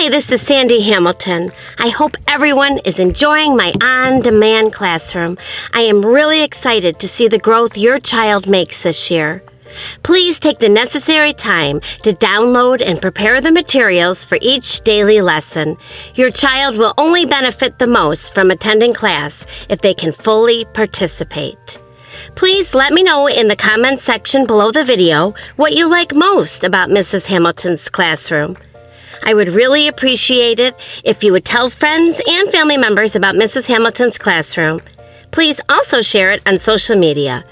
Hi, this is Sandy Hamilton. I hope everyone is enjoying my on-demand classroom. I am really excited to see the growth your child makes this year. Please take the necessary time to download and prepare the materials for each daily lesson. Your child will only benefit the most from attending class if they can fully participate. Please let me know in the comments section below the video what you like most about Mrs. Hamilton's classroom. I would really appreciate it if you would tell friends and family members about Mrs. Hamilton's classroom. Please also share it on social media.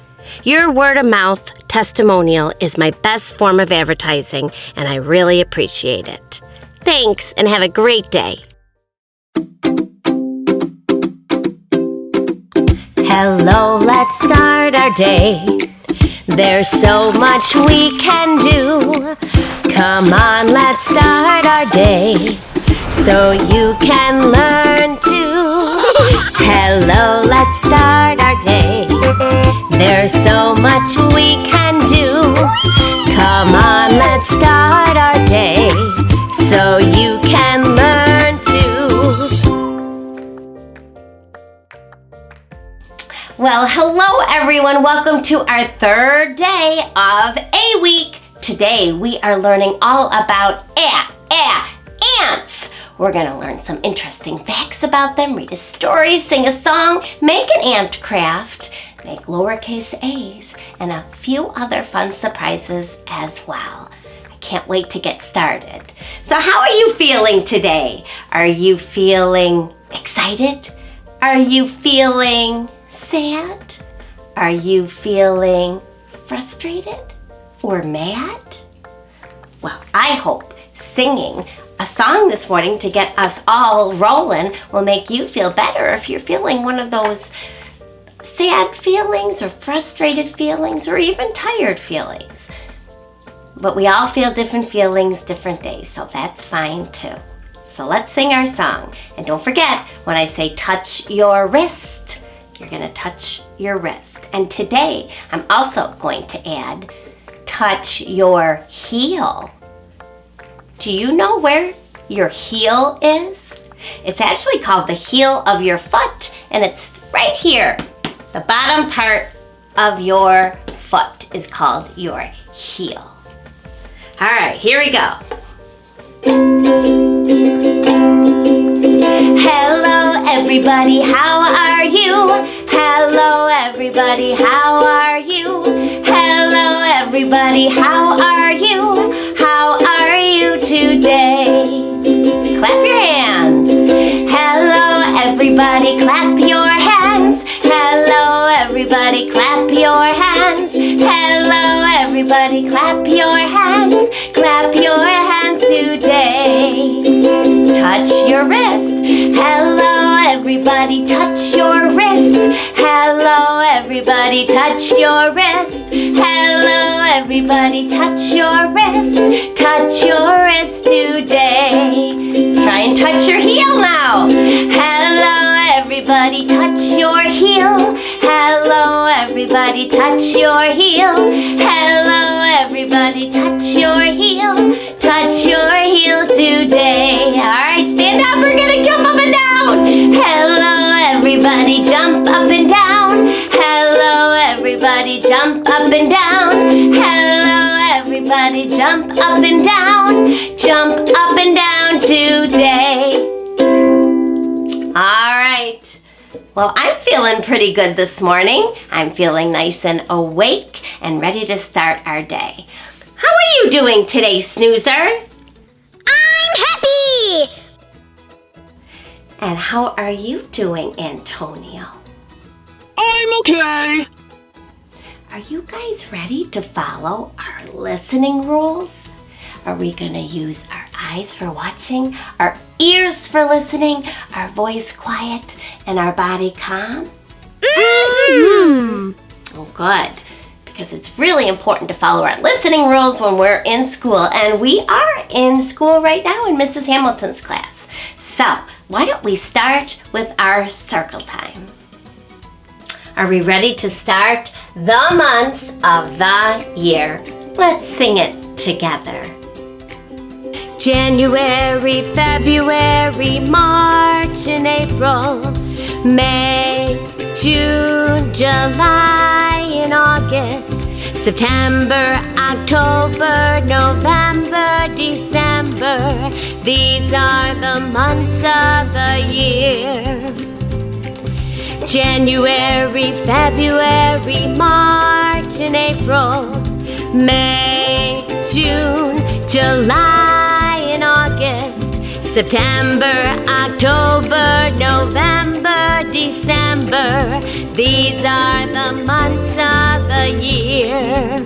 Your word-of-mouth testimonial is my best form of advertising, and I really appreciate it. Thanks, and have a great day. Hello, let's start our day. There's so much we can do. Come on, let's start our day so you can learn too. Hello, let's start our day. There's so much we can do. Come on, let's start our day so you can learn too. Well, hello everyone. Welcome to our third day of a week. Today we are learning all about ants. We're going to learn some interesting facts about them, read a story, sing a song, make an ant craft, make lowercase a's, and a few other fun surprises as well. I can't wait to get started. So how are you feeling today? Are you feeling excited? Are you feeling sad? Are you feeling frustrated? Or mad? Well, I hope singing a song this morning to get us all rolling will make you feel better if you're feeling one of those sad feelings or frustrated feelings or even tired feelings. But we all feel different feelings different days, so that's fine too. So let's sing our song. And don't forget, when I say touch your wrist, you're going to touch your wrist. And today, I'm also going to add touch your heel. Do you know where your heel is? It's actually called the heel of your foot, and it's right here. The bottom part of your foot is called your heel. All right, here we go. Hello everybody, how are you? Hello everybody, how are you? Hello everybody, how are you? How are you today? Clap your hands. Hello everybody, clap your hands. Hello everybody, clap your hands. Hello everybody, clap your hands. Clap your hands today. Touch your wrist. Hello everybody, touch your wrist. Hello everybody, touch your wrist. Hello everybody, touch your wrist. Touch your wrist today. Try and touch your heel now. Hello everybody, touch your heel. Hello everybody, touch your heel. Hello everybody, touch your heel. Touch your heel today. Alright, stand up, we're gonna jump up and down. Hello everybody, jump up and down. Hello everybody, jump up and down. Hello everybody, jump up and down. Jump up and down today. Alright. Well, I'm feeling pretty good this morning. I'm feeling nice and awake and ready to start our day. How are you doing today, snoozer? I'm happy! And how are you doing, Antonio? I'm okay. Are you guys ready to follow our listening rules? Are we going to use our eyes for watching, our ears for listening, our voice quiet, and our body calm? Mm-hmm. Oh, good. Because it's really important to follow our listening rules when we're in school. And we are in school right now in Mrs. Hamilton's class. So, why don't we start with our circle time? Are we ready to start the months of the year? Let's sing it together. January, February, March, and April, May, June, July, and August, September, October, November, December. These are the months of the year. January, February, March, and April, May, June, July, and August, September, October, November, December. These are the months of the year.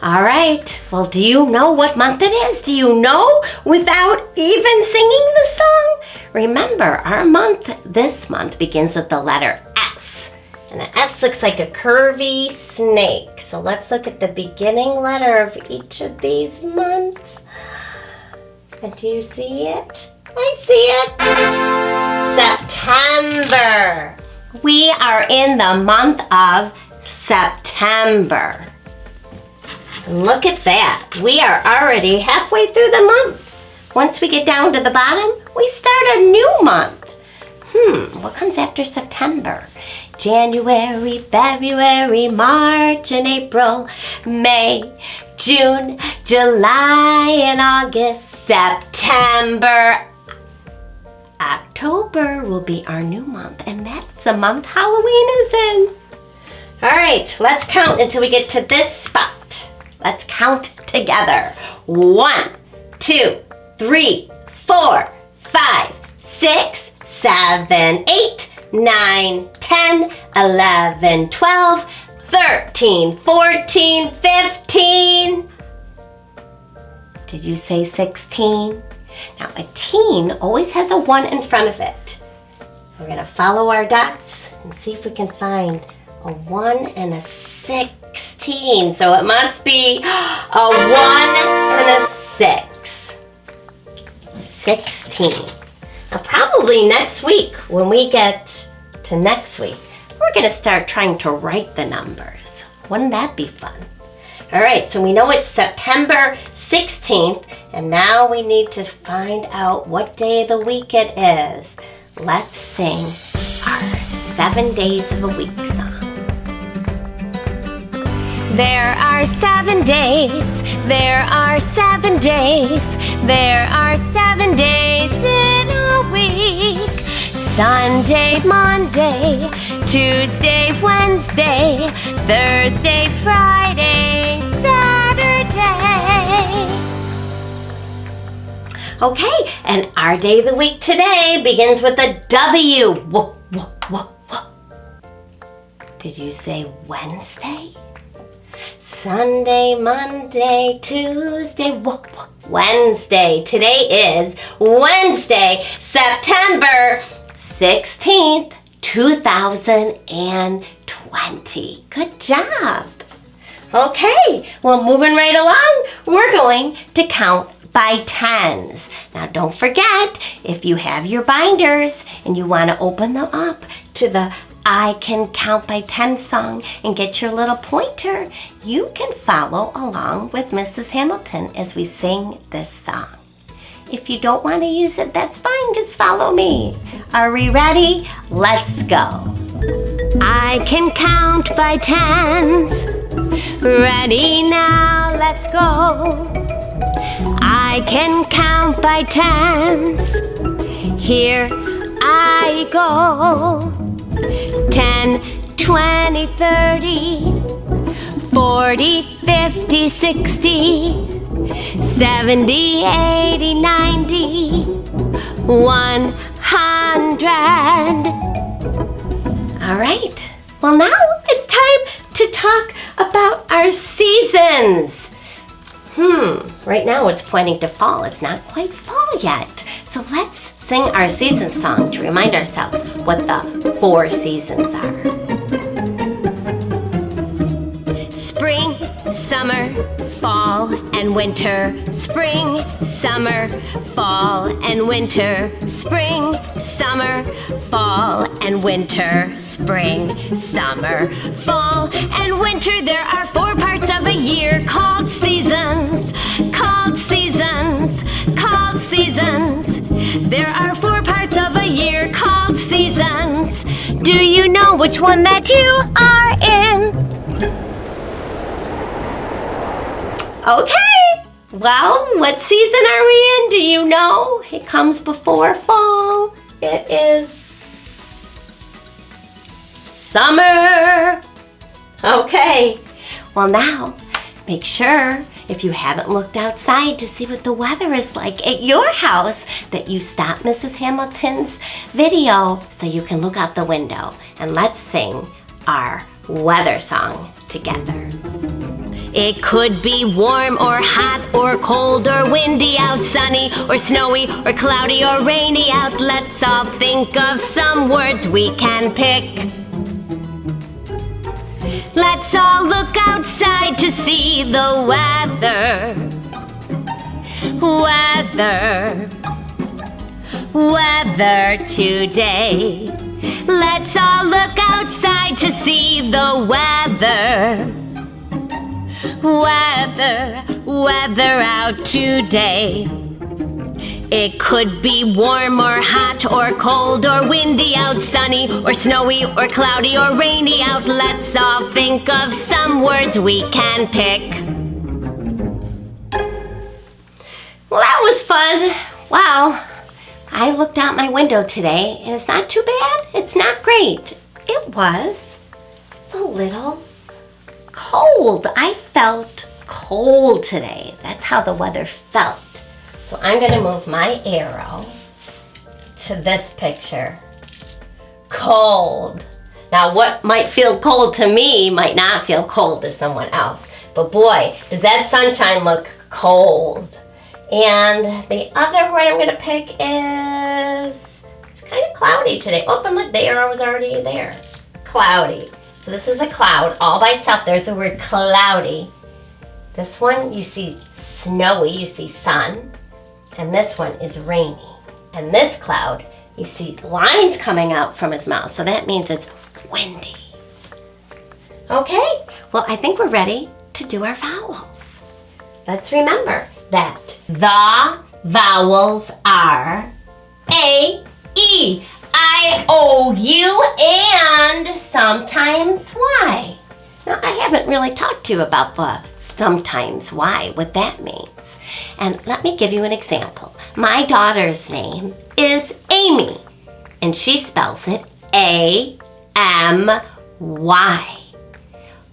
All right, well, do you know what month it is? Do you know without even singing the song? Remember, our month this month begins with the letter S. And the S looks like a curvy snake. So let's look at the beginning letter of each of these months. And do you see it? I see it. September. We are in the month of September. And look at that. We are already halfway through the month. Once we get down to the bottom, we start a new month. What comes after September? January, February, March, and April, May, June, July, and August, September. October will be our new month, and that's the month Halloween is in. All right, let's count until we get to this spot. Let's count together. 1, 2, 3, 4, 5, 6, 7, 8, 9, 10, 11, 12, 13, 14, 15. Did you say 16? Now a teen always has a 1 in front of it. We're going to follow our dots and see if we can find a 1 and a 16. So it must be a 1 and a 6. 16. Now probably next week, when we get to next week, we're going to start trying to write the numbers. Wouldn't that be fun? All right, so we know it's September 16th, and now we need to find out what day of the week it is. Let's sing our 7 days of a week song. There are 7 days, there are 7 days, there are 7 days in a week. Sunday, Monday, Tuesday, Wednesday, Thursday, Friday, Saturday. Okay, and our day of the week today begins with a W. Did you say Wednesday? Sunday, Monday, Tuesday, Wednesday. Today is Wednesday, September 16th, 2020. Good job. Okay, well, moving right along, we're going to count by tens. Now, don't forget, if you have your binders and you want to open them up to the I Can Count by 10 song and get your little pointer, you can follow along with Mrs. Hamilton as we sing this song. If you don't want to use it, that's fine, just follow me. Are we ready? Let's go. I can count by tens. Ready now, let's go. I can count by tens. Here I go. 10, 20, 30, 40, 50, 60, 70, 80, 90, 100. All right, well now it's time to talk about our seasons. Right now it's pointing to fall. It's not quite fall yet. So let's sing our season song to remind ourselves what the 4 seasons are. Spring, summer, fall, and winter. Spring, summer, fall, and winter. Spring, summer, fall, and winter. Spring, summer, fall, and winter. There are 4 parts of a year called seasons. Called seasons. which one that you are in. Okay, well, what season are we in? Do you know? It comes before fall. It is summer. Okay, well now, make sure if you haven't looked outside to see what the weather is like at your house that you stop Mrs. Hamilton's video so you can look out the window and let's sing our weather song together. It could be warm or hot or cold or windy out, sunny or snowy or cloudy or rainy out. Let's all think of some words we can pick. Let's all look outside to see the weather. Weather today. Let's all look outside to see the weather. Weather out today. It could be warm or hot or cold or windy out, sunny or snowy or cloudy or rainy out. Let's all think of some words we can pick. Well, that was fun. Wow. I looked out my window today and it's not too bad. It's not great. It was a little cold. I felt cold today. That's how the weather felt. So I'm going to move my arrow to this picture. Cold. Now what might feel cold to me might not feel cold to someone else. But boy, does that sunshine look cold. And the other word I'm going to pick is, it's kind of cloudy today. Oh, and look, the arrow was already there. Cloudy. So this is a cloud all by itself. There's the word cloudy. This one you see snowy, you see sun. And this one is rainy. And this cloud, you see lines coming out from his mouth. So that means it's windy. Okay, well, I think we're ready to do our vowels. Let's remember that the vowels are A, E, I, O, U, and sometimes Y. Now, I haven't really talked to you about the sometimes Y, what that means. And let me give you an example. My daughter's name is Amy, and she spells it A-M-Y.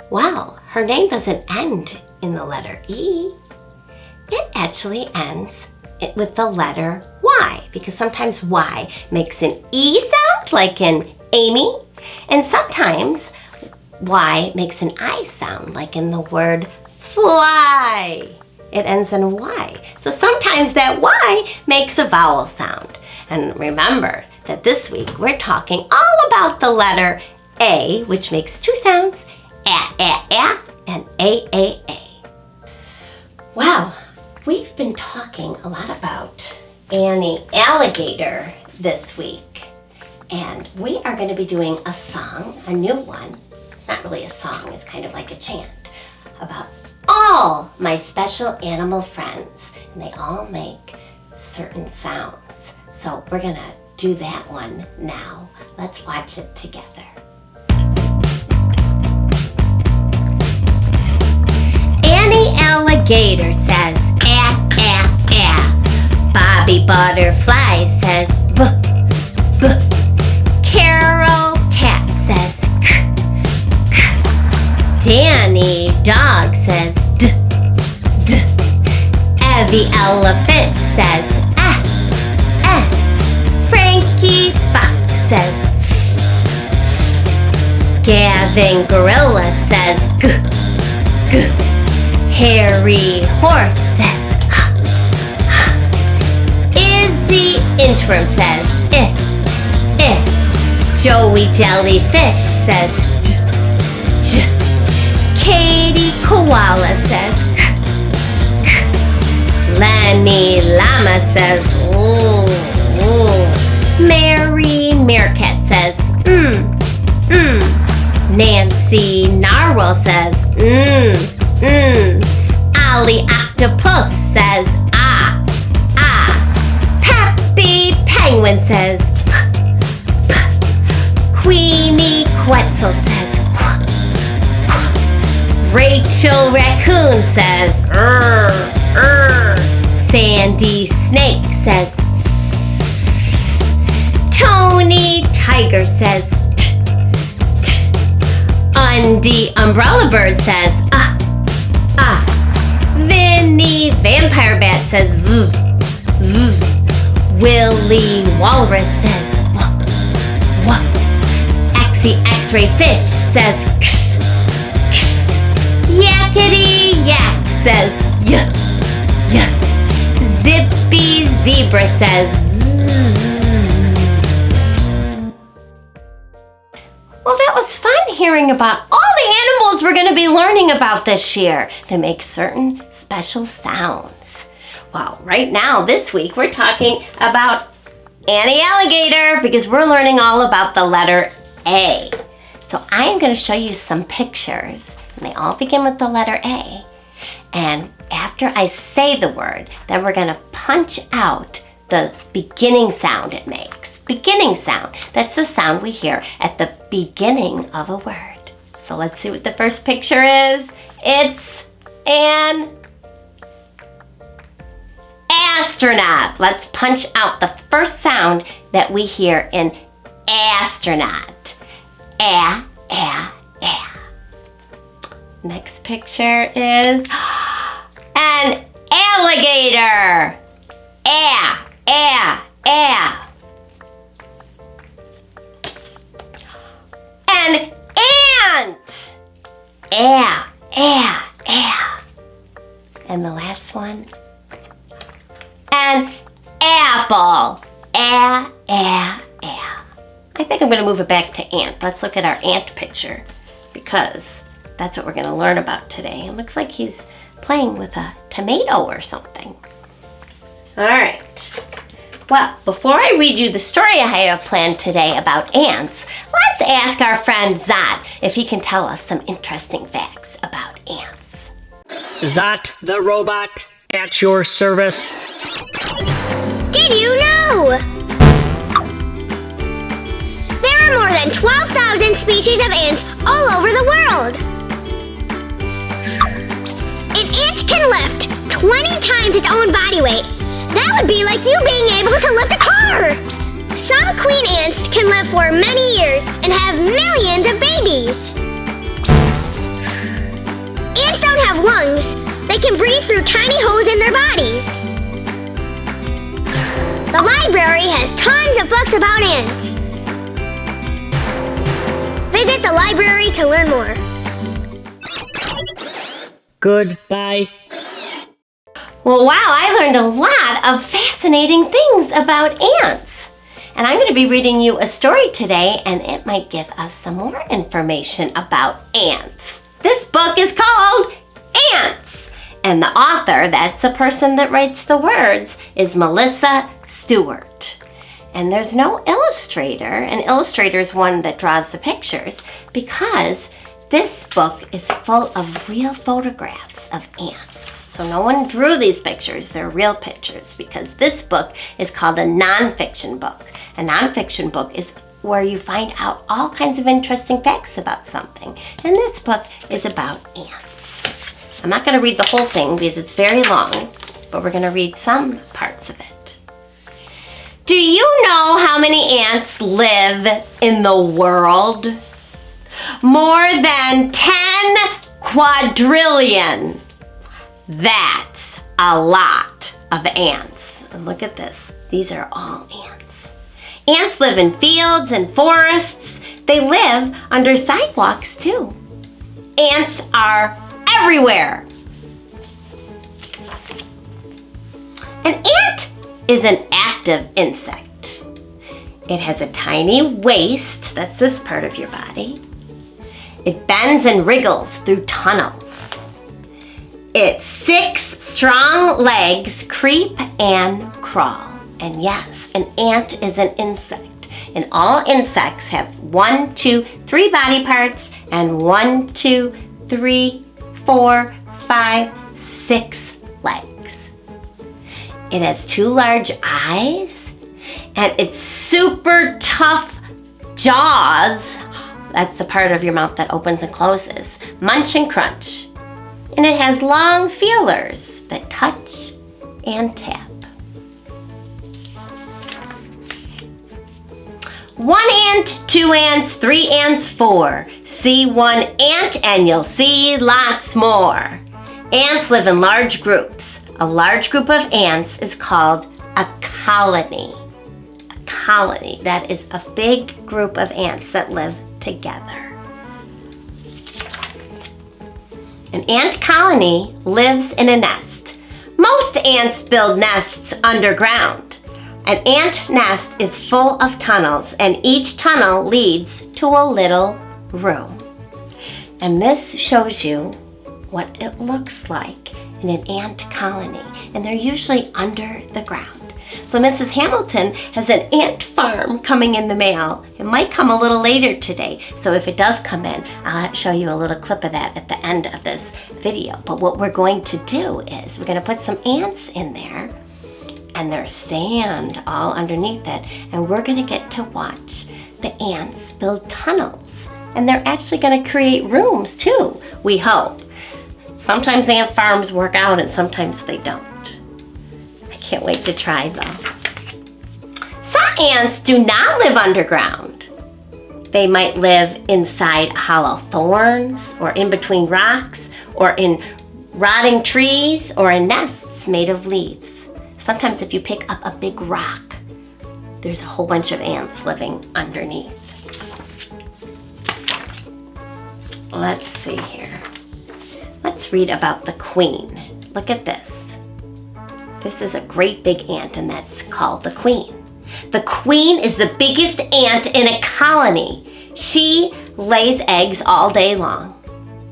Well, her name doesn't end in the letter E. It actually ends with the letter Y, because sometimes Y makes an E sound, like in Amy, and sometimes Y makes an I sound, like in the word fly. It ends in Y. So sometimes that Y makes a vowel sound. And remember that this week we're talking all about the letter A, which makes two sounds, a, and a. Well, we've been talking a lot about Annie Alligator this week. And we are going to be doing a song, a new one. It's not really a song, it's kind of like a chant about all my special animal friends, and they all make certain sounds. So we're gonna do that one now. Let's watch it together. Annie Alligator says, ah, ah, ah. Bobby Butterfly says, buh, buh. Carol Cat says, k, k. Danny Dog says, d, d. Evie Elephant says, ah, ah. Frankie Fox says, f. Gavin Gorilla says, g, g. Harry Horse says, h, h. Izzy Inchworm says, eh, eh. Joey Jellyfish says, j, j. Katie Koala says, k, k. Lenny Llama says, ooh, ooh. Mary Meerkat says, Nancy Narwhal says, Ollie Octopus says, ah, ah. Peppy Penguin says, p, p. Queenie Quet Rachel Raccoon says, "Rrr, rrr." Sandy Snake says, Tony Tiger says, "T, t." Undy Umbrella Bird says, "Ah, ah." Vinny Vampire Bat says, "V, v." Willie Walrus says, "Wah, wah." Axie X-Ray Fish says, "Kss, kss." Yakety Yak says, "Yuh, yuh." Zippy Zebra says, "Zzz." Well, that was fun hearing about all the animals we're going to be learning about this year that make certain special sounds. Well, right now, this week, we're talking about Annie Alligator because we're learning all about the letter A. So I am going to show you some pictures, and they all begin with the letter A. And after I say the word, then we're going to punch out the beginning sound it makes. Beginning sound. That's the sound we hear at the beginning of a word. So let's see what the first picture is. It's an astronaut. Let's punch out the first sound that we hear in astronaut. A, a, a. Next picture is an alligator. A, a, a. An ant. A, a, a. And the last one, an apple. A, a, a. I think I'm going to move it back to ant. Let's look at our ant picture because that's what we're going to learn about today. It looks like he's playing with a tomato or something. All right. Well, before I read you the story I have planned today about ants, let's ask our friend Zot if he can tell us some interesting facts about ants. Zot the robot at your service. Did you know? There are more than 12,000 species of ants all over the world. An ant can lift 20 times its own body weight. That would be like you being able to lift a car. Some queen ants can live for many years and have millions of babies. Ants don't have lungs. They can breathe through tiny holes in their bodies. The library has tons of books about ants. Visit the library to learn more. Goodbye. Well, wow, I learned a lot of fascinating things about ants. And I'm going to be reading you a story today, and it might give us some more information about ants. This book is called Ants, and the author, that's the person that writes the words, is Melissa Stewart. And there's no illustrator. An illustrator is one that draws the pictures because this book is full of real photographs of ants. So no one drew these pictures, they're real pictures because this book is called a nonfiction book. A nonfiction book is where you find out all kinds of interesting facts about something. And this book is about ants. I'm not going to read the whole thing because it's very long, but we're going to read some parts of it. Do you know how many ants live in the world? More than 10 quadrillion. That's a lot of ants. And look at this. These are all ants. Ants live in fields and forests. They live under sidewalks too. Ants are everywhere. An ant is an active insect. It has a tiny waist, that's this part of your body. It bends and wriggles through tunnels. Its 6 strong legs creep and crawl. And yes, an ant is an insect. And all insects have 1, 2, 3 body parts and 1, 2, 3, 4, 5, 6 legs. It has 2 large eyes and its super tough jaws. That's the part of your mouth that opens and closes. Munch and crunch. and it has long feelers that touch and tap. 1 ant, 2 ants, 3 ants, 4. See 1 ant and you'll see lots more. Ants live in large groups. A large group of ants is called a colony. A colony, that is a big group of ants that live together. An ant colony lives in a nest. Most ants build nests underground. An ant nest is full of tunnels, and each tunnel leads to a little room. And this shows you what it looks like in an ant colony, and they're usually under the ground. So Mrs. Hamilton has an ant farm coming in the mail. It might come a little later today, so if it does come in, I'll show you a little clip of that at the end of this video. But what we're going to do is we're going to put some ants in there, and there's sand all underneath it, and we're going to get to watch the ants build tunnels. And they're actually going to create rooms too, we hope. Sometimes ant farms work out and sometimes they don't. I can't wait to try though. Some ants do not live underground. They might live inside hollow thorns, or in between rocks, or in rotting trees, or in nests made of leaves. Sometimes if you pick up a big rock, there's a whole bunch of ants living underneath. Let's see here. Let's read about the queen. Look at this. This is a great big ant, and that's called the queen. The queen is the biggest ant in a colony. She lays eggs all day long.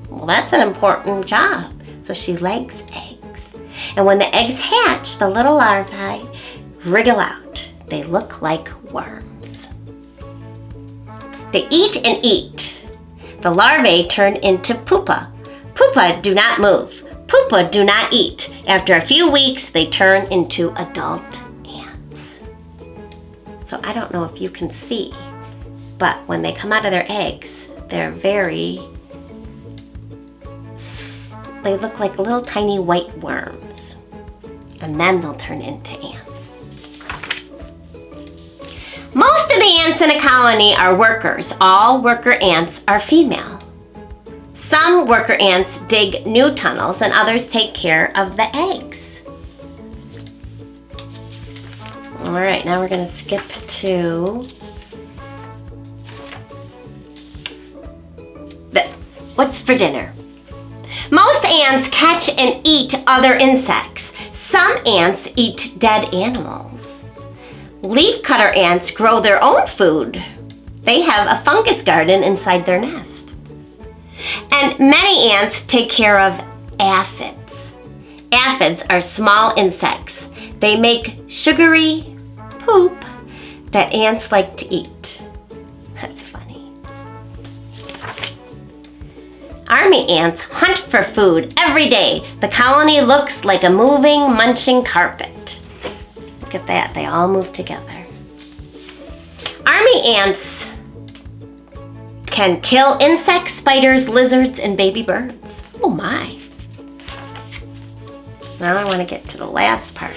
Well, that's an important job. So she lays eggs. And when the eggs hatch, the little larvae wriggle out. They look like worms. They eat and eat. The larvae turn into pupa. Pupa do not move. Pupa do not eat. After a few weeks, they turn into adult ants. So I don't know if you can see, but when they come out of their eggs, they look like little tiny white worms. And then they'll turn into ants. Most of the ants in a colony are workers. All worker ants are female. Some worker ants dig new tunnels and others take care of the eggs. All right, now we're going to skip to this. What's for dinner? Most ants catch and eat other insects. Some ants eat dead animals. Leafcutter ants grow their own food. They have a fungus garden inside their nest. And many ants take care of aphids. Aphids are small insects. They make sugary poop that ants like to eat. That's funny. Army ants hunt for food every day. The colony looks like a moving, munching carpet. Look at that, they all move together. Army ants can kill insects, spiders, lizards, and baby birds. Oh my. Now I want to get to the last part.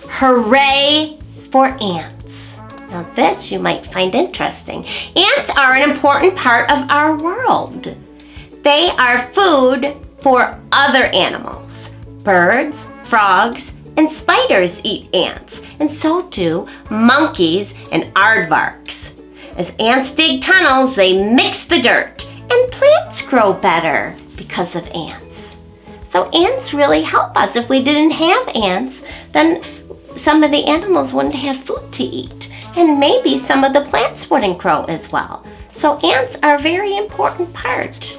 Hooray for ants. Now this you might find interesting. Ants are an important part of our world. They are food for other animals. Birds, frogs, and spiders eat ants, and so do monkeys and aardvarks. As ants dig tunnels, they mix the dirt, and plants grow better because of ants. So ants really help us. If we didn't have ants, then some of the animals wouldn't have food to eat, and maybe some of the plants wouldn't grow as well. So ants are a very important part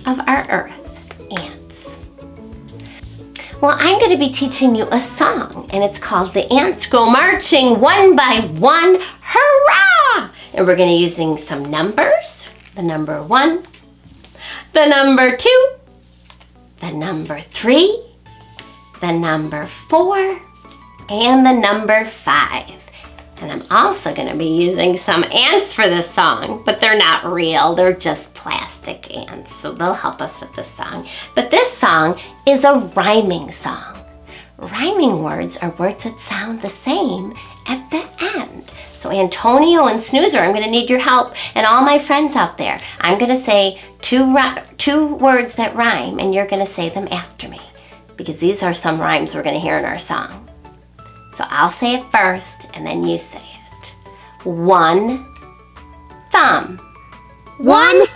of our earth, ants. Well, I'm going to be teaching you a song, and it's called The Ants Go Marching One by One, Hurrah! And we're going to be using some numbers. The number 1, the number 2, the number 3, the number 4, and the number 5. And I'm also going to be using some ants for this song, but they're not real. They're just plastic ants, so they'll help us with this song. But this song is a rhyming song. Rhyming words are words that sound the same at the end. So Antonio and Snoozer, I'm going to need your help, and all my friends out there. I'm going to say two words that rhyme, and you're going to say them after me, because these are some rhymes we're going to hear in our song. So I'll say it first, and then you say it. 1 thumb. 1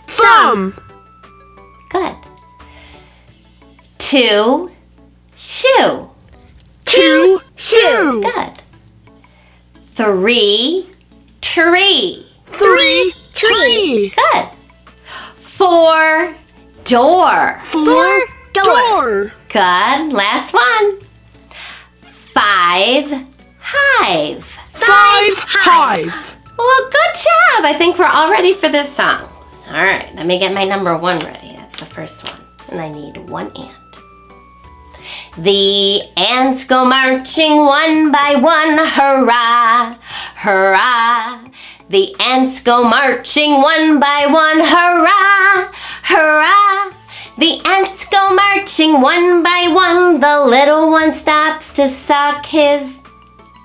thumb. Good. 2 shoe. 2 shoe. Good. 3 tree. 3 tree. Good. 4 door. 4 door. Good. Last one. 5 hive. 5 hive. Well, good job. I think we're all ready for this song. All right, let me get my number 1 ready. That's the first one. And I need 1 ant. The ants go marching one by one, hurrah, hurrah. The ants go marching one by one, hurrah, hurrah. The ants go marching one by one. The little one stops to suck his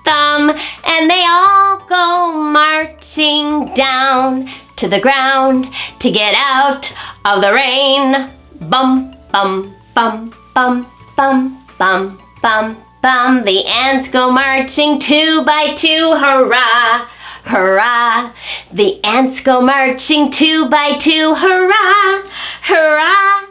thumb, and they all go marching down to the ground to get out of the rain. Bum, bum, bum, bum, bum, bum, bum, bum. The ants go marching 2 by 2, hurrah, hurrah. The ants go marching 2 by 2, hurrah, hurrah.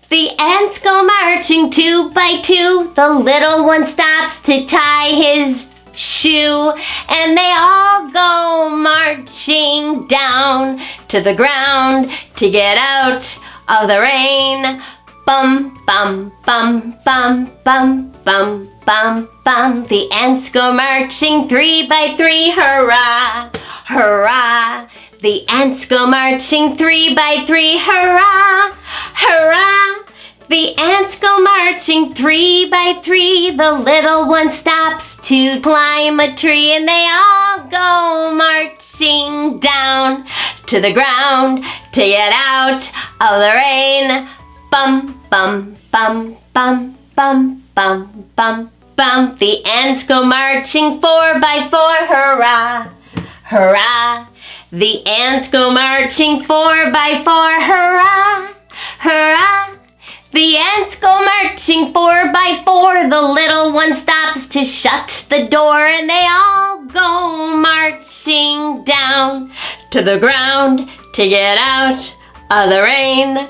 The ants go marching 2 by 2. The little one stops to tie his shoe, and they all go marching down to the ground to get out of the rain. Bum, bum, bum, bum, bum, bum, bum, bum. The ants go marching 3 by 3, hurrah, hurrah. The ants go marching 3 by 3, hurrah, hurrah. The ants go marching 3 by 3. The little one stops to climb a tree, and they all go marching down to the ground to get out of the rain. Bum, bum, bum, bum, bum, bum, bum, bum. The ants go marching 4 by 4, hurrah, hurrah. The ants go marching 4 by 4, hurrah, hurrah. The ants go marching 4 by 4. The little one stops to shut the door, and they all go marching down to the ground to get out of the rain.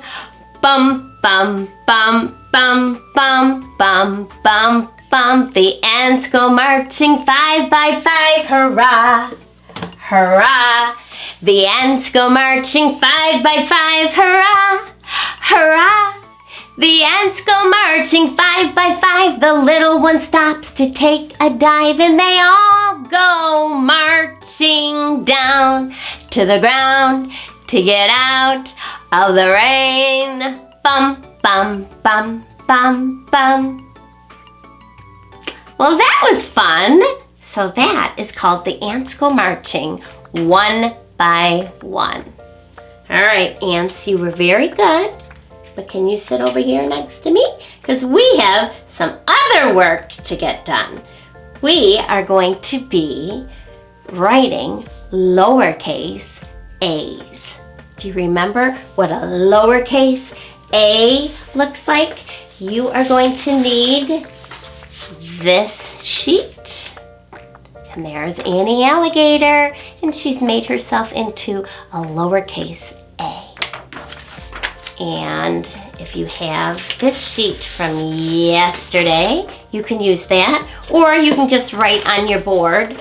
Bum, bum, bum, bum, bum, bum, bum, bum. The ants go marching 5 by 5, hurrah, hurrah. The ants go marching 5 by 5, hurrah, hurrah. The ants go marching 5 by 5. The little one stops to take a dive, and they all go marching down to the ground to get out of the rain. Bum, bum, bum, bum, bum. Well, that was fun. So that is called The Ants Go Marching 1 by 1. All right, ants, you were very good. But can you sit over here next to me? Because we have some other work to get done. We are going to be writing lowercase a's. Do you remember what a lowercase a looks like? You are going to need this sheet. And there's Annie Alligator, and she's made herself into a lowercase a. And if you have this sheet from yesterday, you can use that, or you can just write on your board.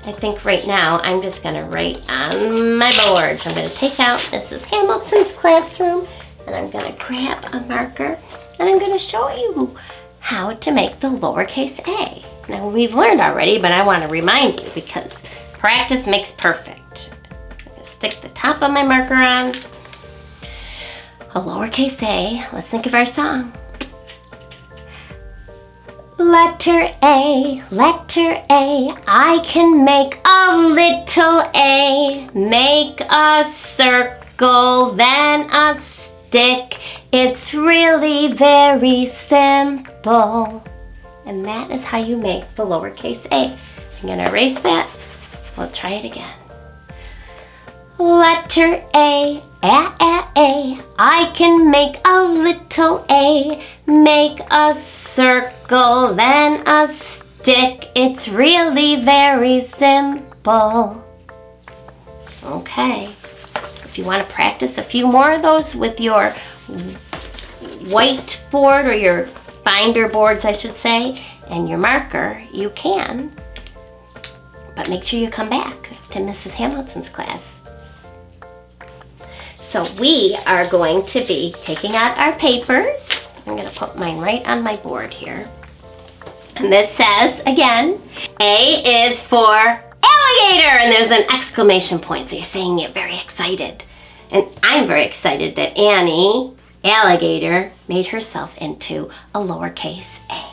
I think right now I'm just going to write on my board. So I'm going to take out Mrs. Hamilton's classroom, and I'm going to grab a marker, and I'm going to show you how to make the lowercase a. Now we've learned already, but I want to remind you because practice makes perfect. I'm going to stick the top of my marker on. A lowercase a. Let's think of our song. Letter A, I can make a little A. Make a circle, then a stick. It's really very simple. And that is how you make the lowercase a. I'm going to erase that. We'll try it again. Letter A, I can make a little A. Make a circle, then a stick. It's really very simple. Okay. If you want to practice a few more of those with your whiteboard or your binder boards, I should say, and your marker, you can. But make sure you come back to Mrs. Hamilton's class. So we are going to be taking out our papers. I'm going to put mine right on my board here. And this says, again, A is for alligator, and there's an exclamation point, so you're saying you're very excited. And I'm very excited that Annie, alligator, made herself into a lowercase a.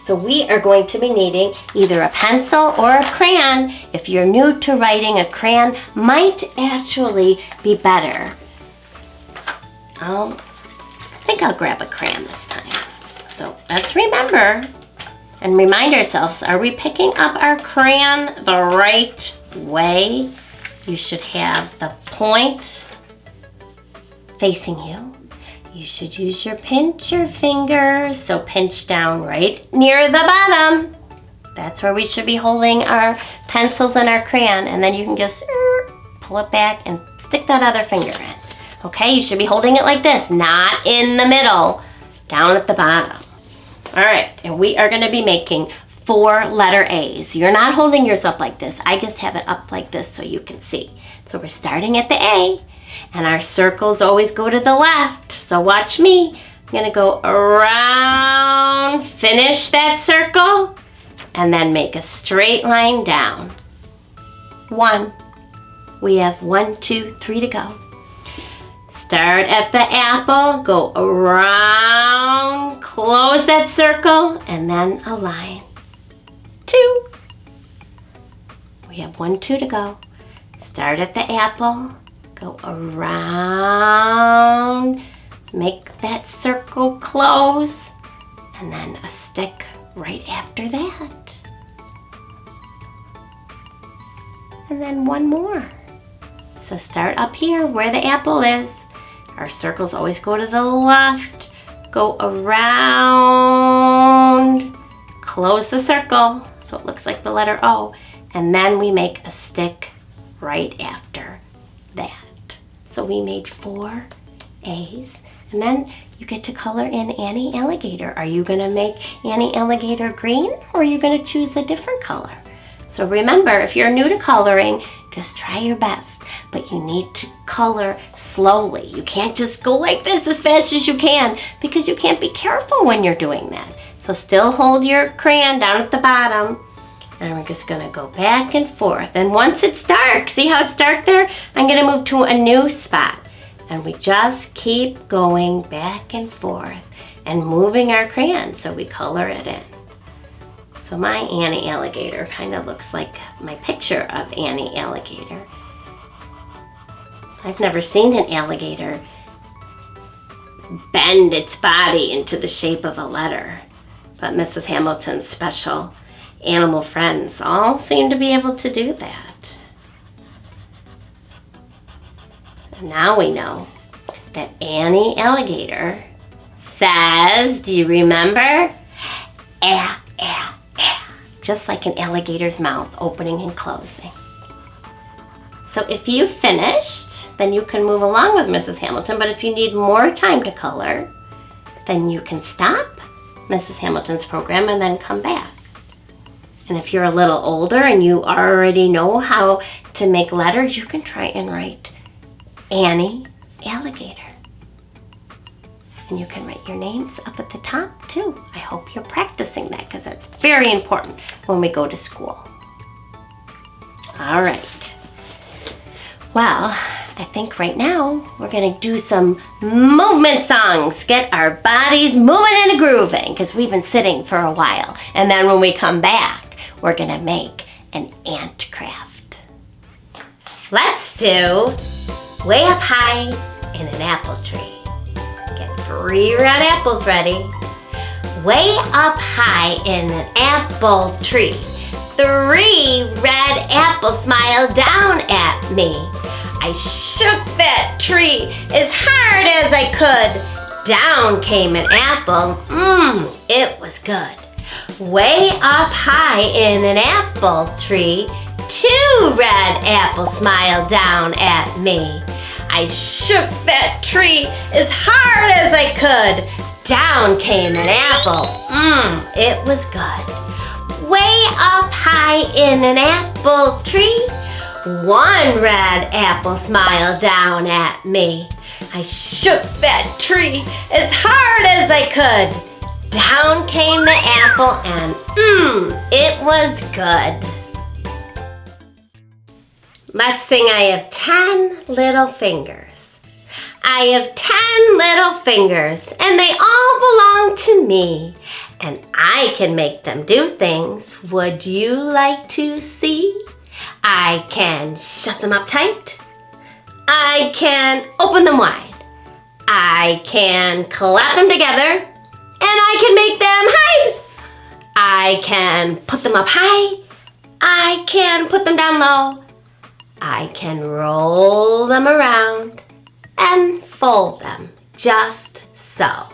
So we are going to be needing either a pencil or a crayon. If you're new to writing, a crayon might actually be better. I think I'll grab a crayon this time. So let's remember and remind ourselves, are we picking up our crayon the right way? You should have the point facing you. You should use your pincher fingers, so pinch down right near the bottom. That's where we should be holding our pencils and our crayon, and then you can just pull it back and stick that other finger in. Okay, you should be holding it like this, not in the middle, down at the bottom. All right, and we are gonna be making 4 letter A's. You're not holding yours up like this. I just have it up like this so you can see. So we're starting at the A, and our circles always go to the left. So watch me. I'm gonna go around, finish that circle, and then make a straight line down. 1. We have 1, 2, 3 to go. Start at the apple, go around, close that circle, and then a line. 2. We have 1, 2 to go. Start at the apple, go around, make that circle close, and then a stick right after that. And then 1 more. So start up here where the apple is. Our circles always go to the left. Go around, close the circle so it looks like the letter O, and then we make a stick right after that. So we made 4 A's, and then you get to color in Annie Alligator. Are you gonna make Annie Alligator green, or are you gonna choose a different color? So remember, if you're new to coloring, just try your best, but you need to color slowly. You can't just go like this as fast as you can, because you can't be careful when you're doing that. So still hold your crayon down at the bottom, and we're just gonna go back and forth. And once it's dark, see how it's dark there? I'm gonna move to a new spot. And we just keep going back and forth and moving our crayon so we color it in. So my Annie Alligator kind of looks like my picture of Annie Alligator. I've never seen an alligator bend its body into the shape of a letter, but Mrs. Hamilton's special animal friends all seem to be able to do that. And now we know that Annie Alligator says, do you remember? Ah, ah, ah. Just like an alligator's mouth, opening and closing. So if you finished, then you can move along with Mrs. Hamilton, but if you need more time to color, then you can stop Mrs. Hamilton's program and then come back. And if you're a little older and you already know how to make letters, you can try and write Annie Alligator. And you can write your names up at the top too. I hope you're practicing that, because that's very important when we go to school. All right. Well, I think right now we're gonna do some movement songs. Get our bodies moving and grooving because we've been sitting for a while. And then when we come back, we're gonna make an ant craft. Let's do Way Up High in an Apple Tree. Get 3 red apples ready. Way up high in an apple tree, 3 red apples smiled down at me. I shook that tree as hard as I could. Down came an apple, it was good. Way up high in an apple tree, 2 red apples smiled down at me. I shook that tree as hard as I could. Down came an apple, it was good. Way up high in an apple tree, 1 red apple smiled down at me. I shook that tree as hard as I could. Down came the apple and it was good. Let's sing I Have 10 Little Fingers. I have 10 little fingers and they all belong to me. And I can make them do things. Would you like to see? I can shut them up tight. I can open them wide. I can clap them together. And I can make them hide. I can put them up high. I can put them down low. I can roll them around and fold them just so.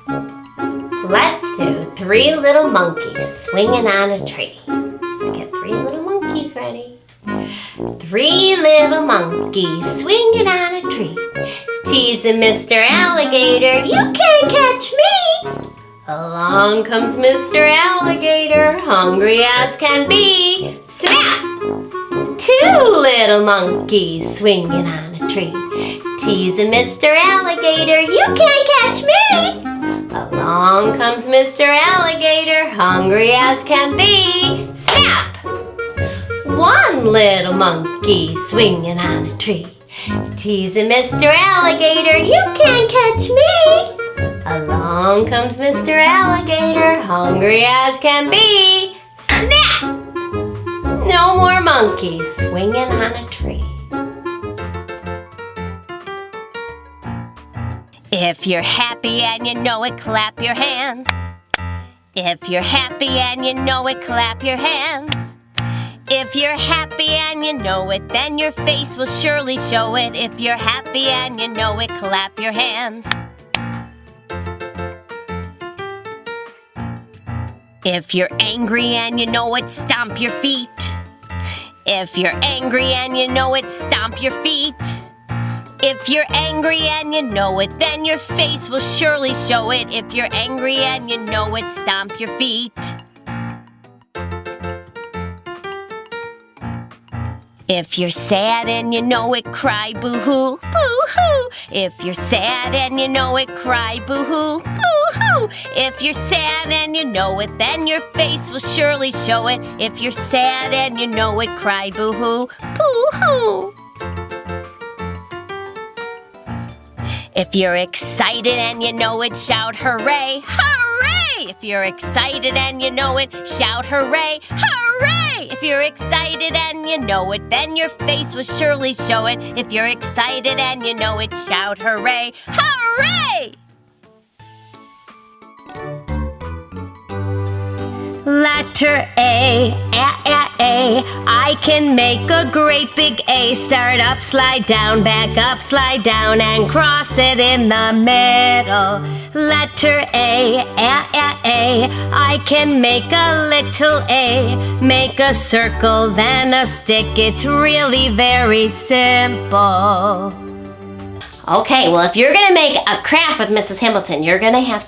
Let's do 3 little monkeys swinging on a tree. So get 3 little monkeys ready. 3 little monkeys swinging on a tree. Teasing Mr. Alligator, you can't catch me. Along comes Mr. Alligator, hungry as can be. Snap! 2 little monkeys swinging on a tree. Teasing Mr. Alligator, you can't catch me. Along comes Mr. Alligator, hungry as can be. Snap! 1 little monkey swinging on a tree. Teasing Mr. Alligator, you can't catch me. Along comes Mr. Alligator, hungry as can be. Snap! No more monkeys swinging on a tree. If you're happy and you know it, clap your hands. If you're happy and you know it, clap your hands. If you're happy and you know it, then your face will surely show it. If you're happy and you know it, clap your hands. If you're angry and you know it, stomp your feet. If you're angry and you know it, stomp your feet. If you're angry and you know it, then your face will surely show it. If you're angry and you know it, stomp your feet. If you're sad and you know it, cry boo-hoo, boo-hoo. If you're sad and you know it, cry boo-hoo, boo-hoo. If you're sad and you know it, then your face will surely show it. If you're sad and you know it, cry boo-hoo, boo-hoo. If you're excited and you know it, shout hooray, hooray! If you're excited and you know it, shout hooray, hooray! If you're excited and you know it, then your face will surely show it. If you're excited and you know it, shout hooray, hooray! Letter A, A. I can make a great big A. Start up, slide down, back up, slide down, and cross it in the middle. Letter A, A. I can make a little A. Make a circle, then a stick. It's really very simple. Okay, well, if you're gonna make a craft with Mrs. Hamilton, you're gonna have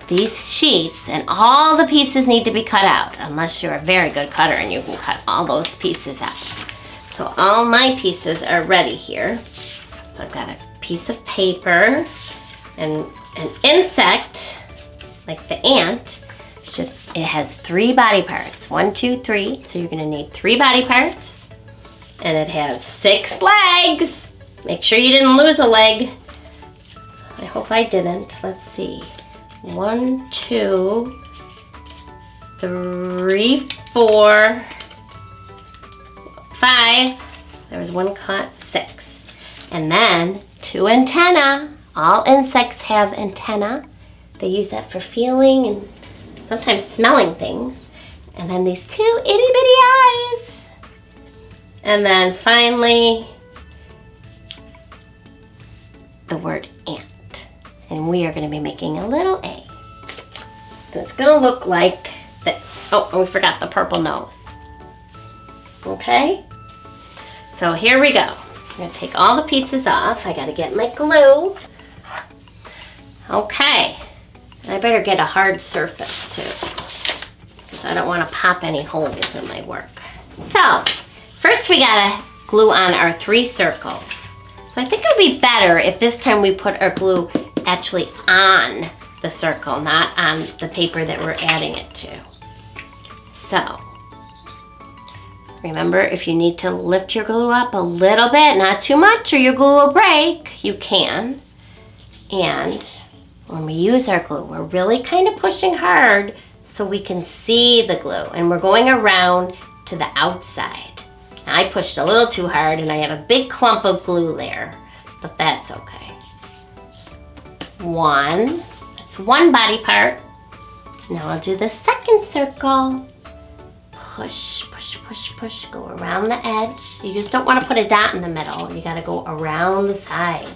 these sheets, and all the pieces need to be cut out, unless you're a very good cutter and you can cut all those pieces out. So all my pieces are ready here. So I've got a piece of paper and an insect, like the ant, it has 3 body parts. 1, 2, 3. So you're gonna need 3 body parts. And it has 6 legs. Make sure you didn't lose a leg. I hope I didn't. Let's see. 1, 2, 3, 4, 5. There was one cut. 6. And then 2 antennae. All insects have antennae. They use that for feeling and sometimes smelling things. And then these 2 itty bitty eyes. And then finally, the word ant. And we are going to be making a little A. And it's going to look like this. Oh, and we forgot the purple nose. Okay? So here we go. I'm going to take all the pieces off. I got to get my glue. Okay. And I better get a hard surface too, because I don't want to pop any holes in my work. So, first we got to glue on our 3 circles. So I think it would be better if this time we put our glue actually on the circle, not on the paper that we're adding it to. So, remember, if you need to lift your glue up a little bit, not too much or your glue will break, you can. And when we use our glue, we're really kind of pushing hard so we can see the glue. And we're going around to the outside. Now, I pushed a little too hard and I have a big clump of glue there, but that's okay. 1, that's 1 body part. Now I'll do the second circle. Push, push, push, push, go around the edge. You just don't want to put a dot in the middle. You got to go around the sides.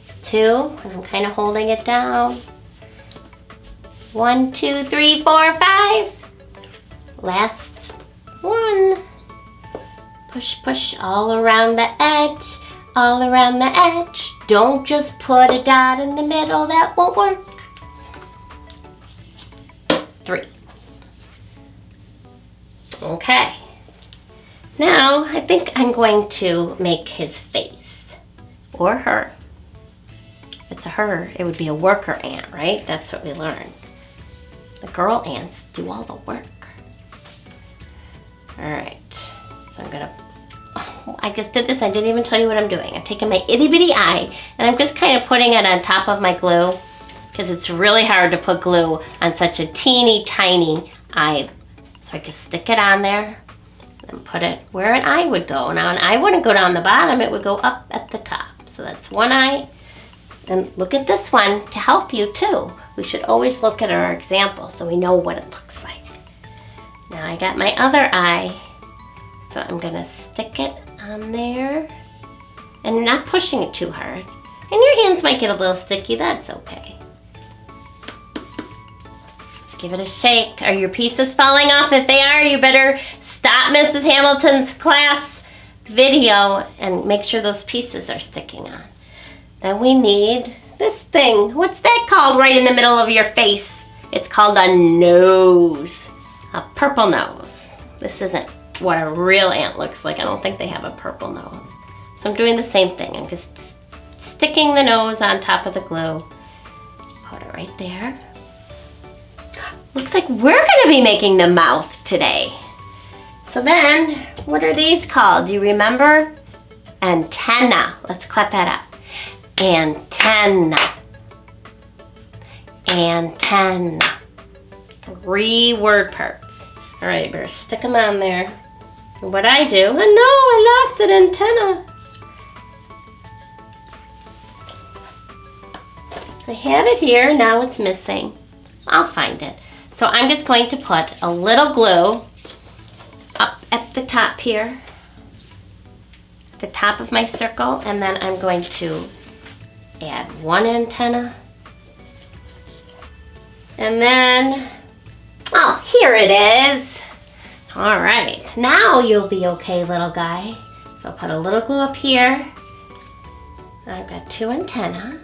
That's 2, and I'm kind of holding it down. 1, 2, 3, 4, 5. Last 1. Push, push all around the edge, all around the edge. Don't just put a dot in the middle, that won't work. 3. Okay. Now, I think I'm going to make his face, or her. If it's a her, it would be a worker ant, right? That's what we learned. The girl ants do all the work. All right. So I'm gonna, I just did this, I didn't even tell you what I'm doing. I'm taking my itty bitty eye and I'm just kind of putting it on top of my glue because it's really hard to put glue on such a teeny tiny eye. So I just stick it on there and put it where an eye would go. Now an eye wouldn't go down the bottom, it would go up at the top. So that's one eye. And look at this one to help you too. We should always look at our example so we know what it looks like. Now I got my other eye. So I'm gonna stick it on there and not pushing it too hard. And your hands might get a little sticky, that's okay. Give it a shake. Are your pieces falling off? If they are, you better stop Mrs. Hamilton's class video and make sure those pieces are sticking on. Then we need this thing. What's that called right in the middle of your face? It's called a nose, a purple nose. This isn't what a real ant looks like. I don't think they have a purple nose. So I'm doing the same thing. I'm just sticking the nose on top of the glue. Put it right there. Looks like we're gonna be making the mouth today. So then, what are these called? Do you remember? Antenna. Let's clap that up. Antenna. Antenna. 3 word parts. All right, better stick them on there. And what I do, oh no, I lost an antenna. I have it here, now it's missing. I'll find it. So I'm just going to put a little glue up at the top here, the top of my circle, and then I'm going to add 1 antenna. And then, oh, here it is. All right, now you'll be okay, little guy. So I'll put a little glue up here. I've got 2 antennae.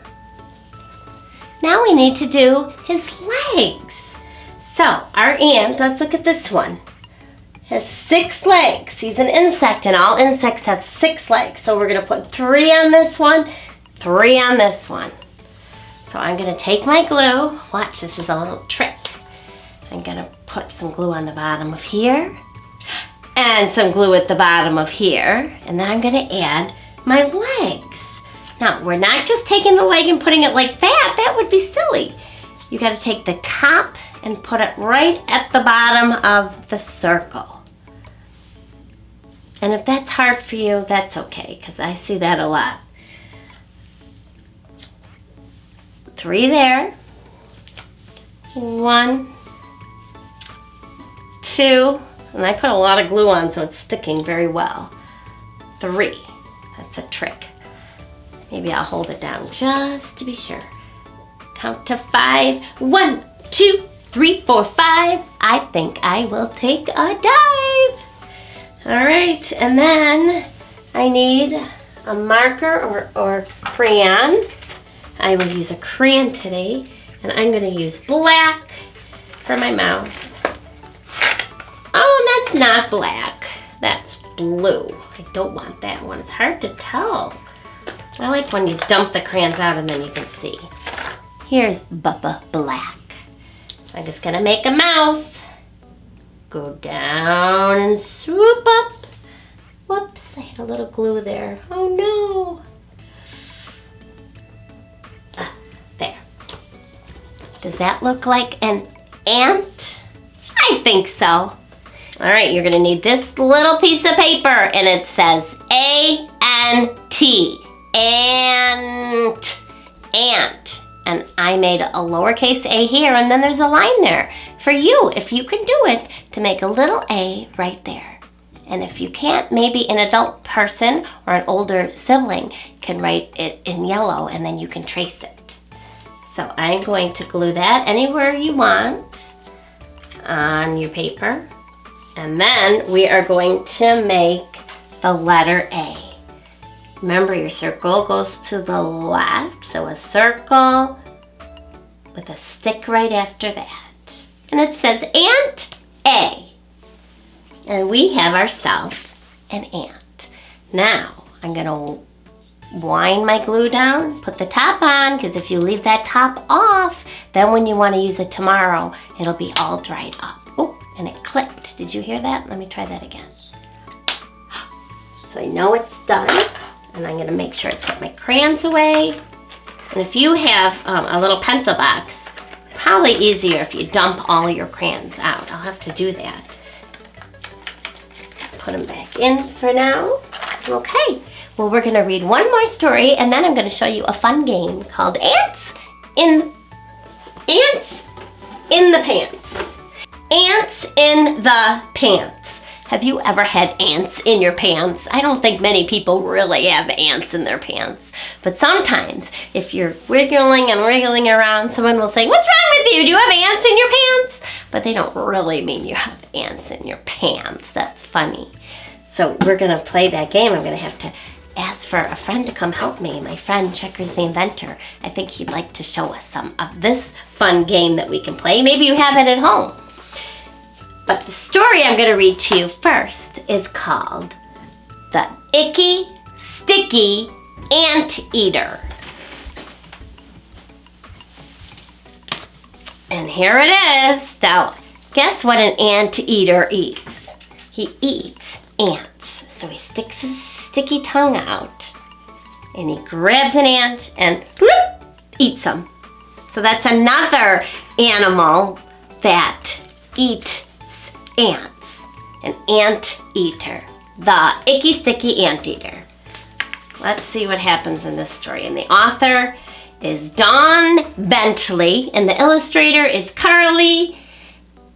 Now we need to do his legs. So our ant, let's look at this one, has 6 legs. He's an insect and all insects have 6 legs. So we're gonna put 3 on this one, 3 on this one. So I'm gonna take my glue. Watch, this is a little trick. I'm gonna put some glue on the bottom of here and some glue at the bottom of here. And then I'm gonna add my legs. Now, we're not just taking the leg and putting it like that. That would be silly. You got to take the top and put it right at the bottom of the circle. And if that's hard for you, that's okay, because I see that a lot. 3 there. 1, 2, and I put a lot of glue on so it's sticking very well. 3, that's a trick. Maybe I'll hold it down just to be sure. Count to 5. 1, 2, 3, 4, 5. I think I will take a dive. All right, and then I need a marker or crayon. I will use a crayon today, and I'm gonna use black for my mouth. Oh, that's not black. That's blue. I don't want that one. It's hard to tell. I like when you dump the crayons out and then you can see. Here's Bubba Black. I'm just gonna make a mouth. Go down and swoop up. Whoops, I had a little glue there. Oh no. There. Does that look like an ant? I think so. All right, you're gonna need this little piece of paper, and it says A-N-T, ant, ant. And I made a lowercase a here, and then there's a line there for you, if you can do it, to make a little a right there. And if you can't, maybe an adult person or an older sibling can write it in yellow, and then you can trace it. So I'm going to glue that anywhere you want on your paper. And then we are going to make the letter A. Remember, your circle goes to the left, so a circle with a stick right after that. And it says Ant A. And we have ourselves an ant. Now, I'm gonna wind my glue down, put the top on, because if you leave that top off, then when you want to use it tomorrow, it'll be all dried up. Oh, and it clicked. Did you hear that? Let me try that again. So I know it's done, and I'm gonna make sure I put my crayons away. And if you have a little pencil box, probably easier if you dump all your crayons out. I'll have to do that. Put them back in for now. Okay. Well, we're gonna read one more story, and then I'm gonna show you a fun game called Ants in the Pants. Ants in the Pants. Have you ever had ants in your pants? I don't think many people really have ants in their pants. But sometimes, if you're wiggling and wriggling around, someone will say, "What's wrong with you? Do you have ants in your pants?" But they don't really mean you have ants in your pants. That's funny. So we're gonna play that game. I'm gonna have to ask for a friend to come help me. My friend, Checkers the Inventor. I think he'd like to show us some of this fun game that we can play. Maybe you have it at home. But the story I'm going to read to you first is called The Icky, Sticky Anteater. And here it is. Now, guess what an anteater eats? He eats ants. So he sticks his sticky tongue out, and he grabs an ant and bloop, eats them. So that's another animal that eats ants, an anteater, the icky sticky anteater. Let's see what happens in this story. And the author is Dawn Bentley, and the illustrator is Carly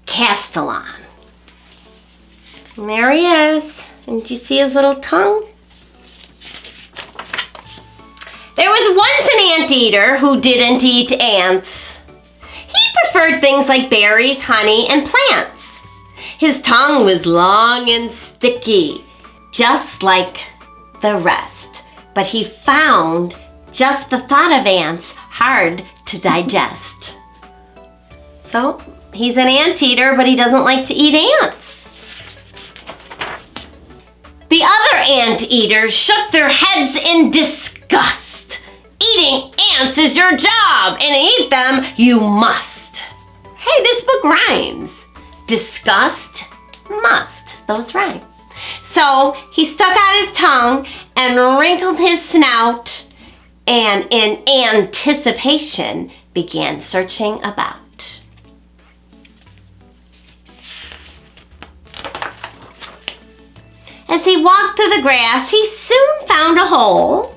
Castellan. And there he is. And do you see his little tongue? There was once an anteater who didn't eat ants. He preferred things like berries, honey, and plants. His tongue was long and sticky, just like the rest. But he found just the thought of ants hard to digest. So, he's an anteater, but he doesn't like to eat ants. The other anteaters shook their heads in disgust. Eating ants is your job, and eat them you must. Hey, this book rhymes. Disgust, must. Those rhyme. So he stuck out his tongue and wrinkled his snout and in anticipation began searching about. As he walked through the grass, he soon found a hole.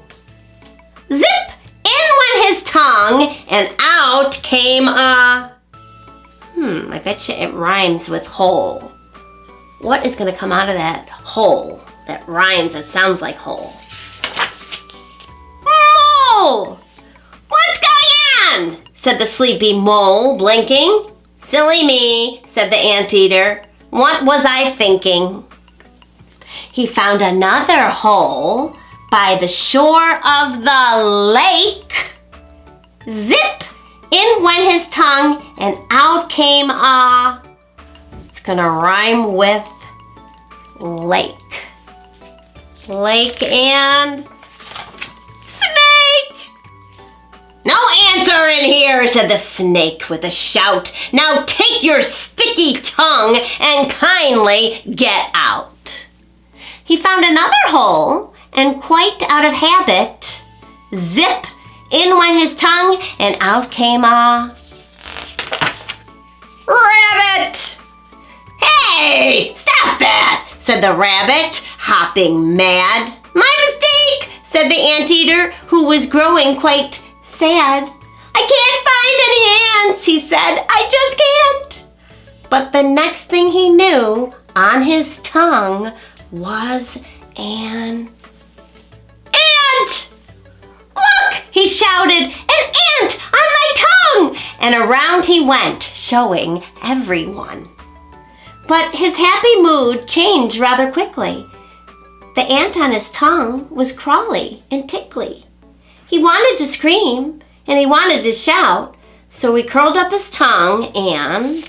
Zip! In went his tongue, and out came a... I bet you it rhymes with hole. What is going to come out of that hole? That rhymes, that sounds like hole. Mole! What's going on? Said the sleepy mole, blinking. Silly me, said the anteater. What was I thinking? He found another hole by the shore of the lake. Zip! In went his tongue and out came a... It's gonna rhyme with lake. Lake and snake! No answer in here, said the snake with a shout. Now take your sticky tongue and kindly get out. He found another hole, and quite out of habit, zip, in went his tongue, and out came a... rabbit! Hey, stop that, said the rabbit, hopping mad. My mistake, said the anteater, who was growing quite sad. I can't find any ants, he said. I just can't. But the next thing he knew, on his tongue was an ant! Look, he shouted, an ant on my tongue! And around he went, showing everyone. But his happy mood changed rather quickly. The ant on his tongue was crawly and tickly. He wanted to scream and he wanted to shout, so he curled up his tongue and...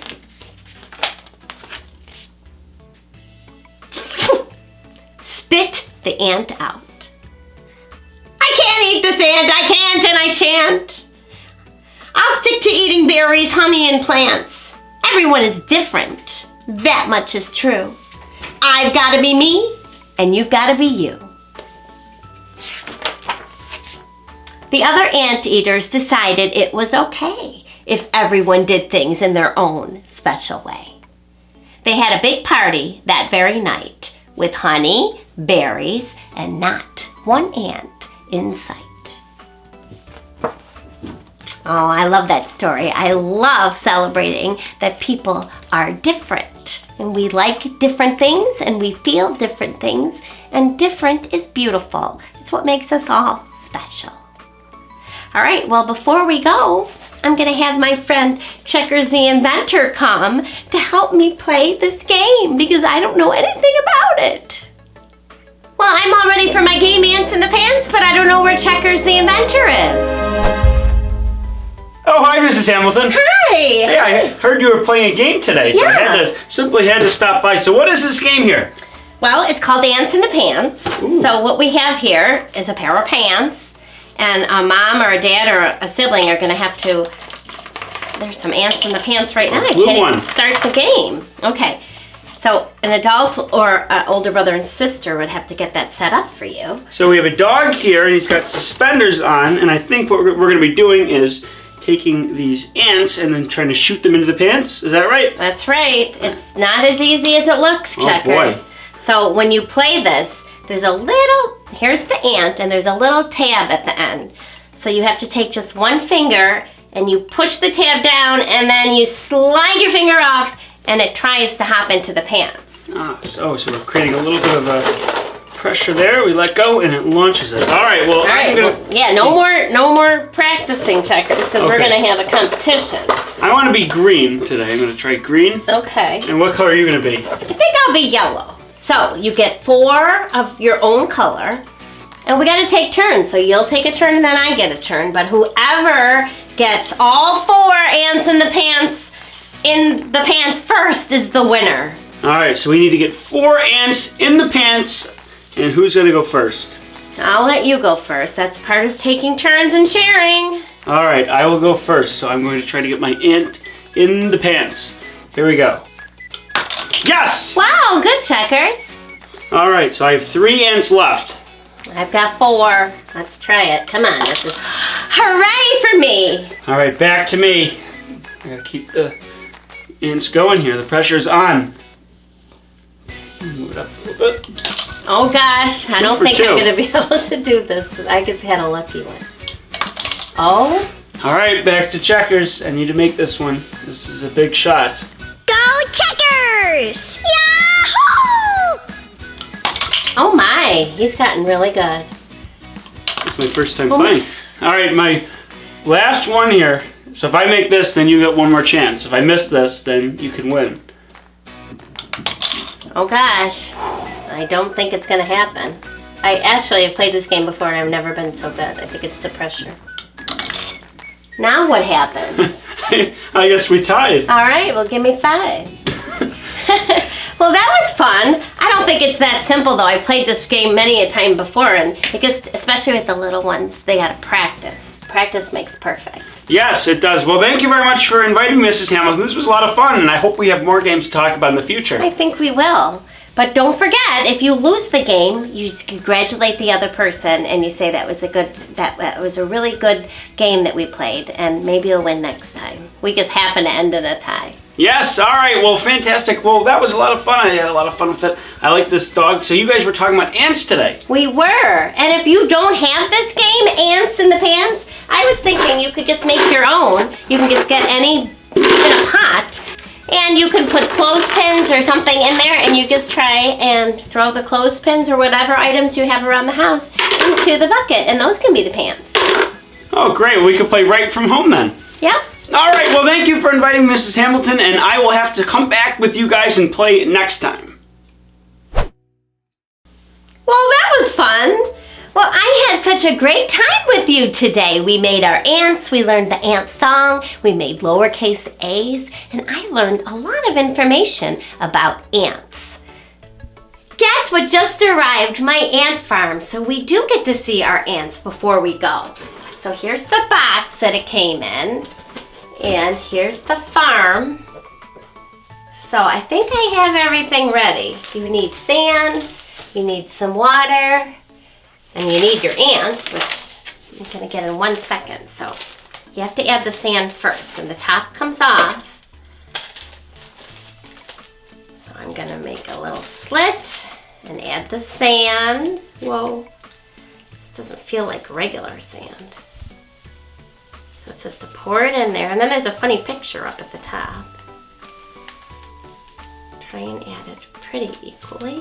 spit the ant out. I can't eat this ant, I can't and I shan't. I'll stick to eating berries, honey, and plants. Everyone is different. That much is true. I've got to be me, and you've got to be you. The other anteaters decided it was okay if everyone did things in their own special way. They had a big party that very night with honey, berries, and not one ant in sight. Oh, I love that story. I love celebrating that people are different. And we like different things and we feel different things. And different is beautiful. It's what makes us all special. All right, well, before we go, I'm going to have my friend Checkers the Inventor come to help me play this game because I don't know anything about it. Well, I'm all ready for my game, Ants in the Pants, but I don't know where Checkers the Inventor is. Oh, hi, Mrs. Hamilton. Hi. Hey, I heard you were playing a game today, so Yeah. I simply had to stop by. So what is this game here? Well, it's called Ants in the Pants. Ooh. So what we have here is a pair of pants, and a mom or a dad or a sibling are going to have to... There's some ants in the pants right now. I Blue can't one. even start the game. Okay. So an adult or an older brother and sister would have to get that set up for you. So we have a dog here, and he's got suspenders on, and I think what we're going to be doing is taking these ants and then trying to shoot them into the pants. Is that right? That's right. It's not as easy as it looks, Checkers. boy. So when you play this, there's a little, here's the ant, and there's a little tab at the end. So you have to take just one finger, and you push the tab down, and then you slide your finger off, and it tries to hop into the pants. So we're creating a little bit of a pressure there. We let go, and it launches it. All right, well, All right, yeah, no more practicing, Checkers, because we're Okay. going to have a competition. I want to be green today. I'm going to try green. Okay. And what color are you going to be? I think I'll be yellow. So you get 4 of your own color, and we got to take turns. So you'll take a turn, and then I get a turn. But whoever gets all 4 ants in the pants first is the winner. All right, so we need to get 4 ants in the pants, and who's going to go first? I'll let you go first. That's part of taking turns and sharing. All right, I will go first, so I'm going to try to get my ant in the pants. Here we go. Yes! Wow, good, Checkers. All right, so I have 3 ants left. I've got 4. Let's try it. Come on. This is hooray for me. All right, back to me. I gotta keep the ants going here. The pressure's on. Move it up a little bit. Oh gosh, I don't for think 2. I'm gonna be able to do this. I just had a lucky one. Oh, All right, back to checkers. I need to make this one. This is a big shot. Go Checkers! Yahoo! oh my, he's gotten really good. It's my first time playing. All right, my last one here. So if I make this, then you get one more chance. If I miss this, then you can win. Oh gosh, I don't think it's gonna happen. I actually have played this game before and I've never been so good. I think it's the pressure. Now what happens? I guess we tied. All right, well give me 5. Well, that was fun. I don't think it's that simple though. I played this game many a time before, and I guess especially with the little ones, they gotta practice. Practice makes perfect. Yes, it does. Well, thank you very much for inviting me, Mrs. Hamilton. This was a lot of fun, and I hope we have more games to talk about in the future. I think we will. But don't forget, if you lose the game, you just congratulate the other person and you say that was a really good game that we played, and maybe you'll win next time. We just happen to end in a tie. Yes, all right. Well, fantastic. Well, that was a lot of fun. I had a lot of fun with it. I like this dog. So you guys were talking about ants today. We were. And if you don't have this game, Ants in the Pants, I was thinking you could just make your own. You can just get any in a pot, and you can put clothespins or something in there, and you just try and throw the clothespins or whatever items you have around the house into the bucket, and those can be the pants. Oh, great. We could play right from home then. Yep. All right. Well, thank you for inviting me, Mrs. Hamilton, and I will have to come back with you guys and play next time. Well, that was fun. Well, I had such a great time with you today. We made our ants, we learned the ant song, we made lowercase a's, and I learned a lot of information about ants. Guess what just arrived? My ant farm. So we do get to see our ants before we go. So here's the box that it came in, and here's the farm. So I think I have everything ready. You need sand, you need some water, and you need your ants, which I'm gonna get in 1 second. So you have to add the sand first, and the top comes off. So I'm gonna make a little slit and add the sand. Whoa, this doesn't feel like regular sand. So it says to pour it in there, and then there's a funny picture up at the top. Try and add it pretty equally.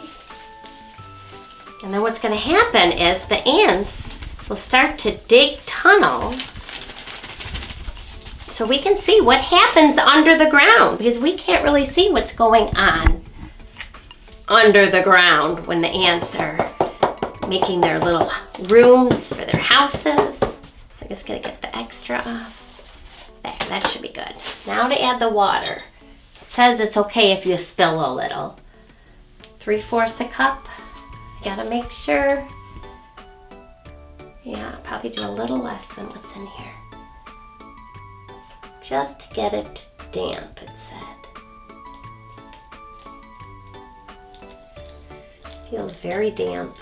And then what's going to happen is the ants will start to dig tunnels so we can see what happens under the ground, because we can't really see what's going on under the ground when the ants are making their little rooms for their houses. So I'm just going to get the extra off. There, that should be good. Now to add the water. It says it's okay if you spill a little. 3/4 a cup. Gotta make sure. Yeah, I'll probably do a little less than what's in here. Just to get it damp, it said. Feels very damp.